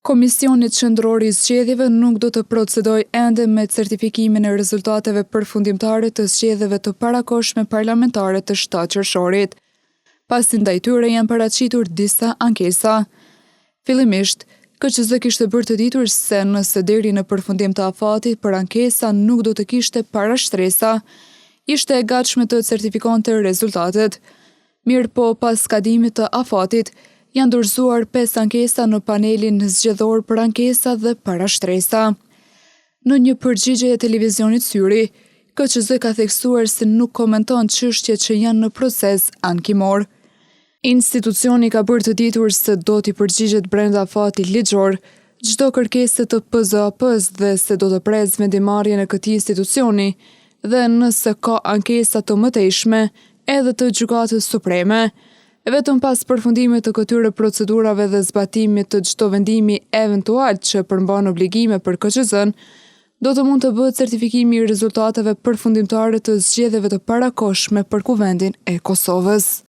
Komisioni Qendror I Zgjedhjeve nuk do të procedojë ende me certifikimin e rezultateve përfundimtare të zgjedhjeve të parakohshme parlamentare të 7 qershorit. Pasi ndaj tyre janë paraqitur disa ankesa. Fillimisht, KQZ kishte bërë të ditur se nëse deri në përfundim të afatit për ankesa nuk do të kishte parashtresa, ishte e gatshme të certifikonte rezultatet. Mirë po, pas skadimit të afatit, janë dorëzuar 5 ankesa në panelin zgjedhor për ankesa dhe parashtresa. Në një përgjigje e televizionit Syri, KQZ ka theksuar se nuk komenton çështjet që janë në proces ankimor. Institucioni ka bërë të ditur se do t'i përgjigjet brenda afatit ligjor çdo kërkesë të PZAP-s dhe se do të pres vendimarrjen e këtij institucioni dhe nëse ka ankesa të mëtejshme edhe të Gjykatës Supreme. Vetëm pas përfundimit të këtyre procedurave dhe zbatimit të çdo vendimi eventual që përmban obligime për KQZ-n, do të mund të bëhet certifikimi I rezultateve përfundimtare të zgjedhjeve të parakohshme për Kuvendin e Kosovës.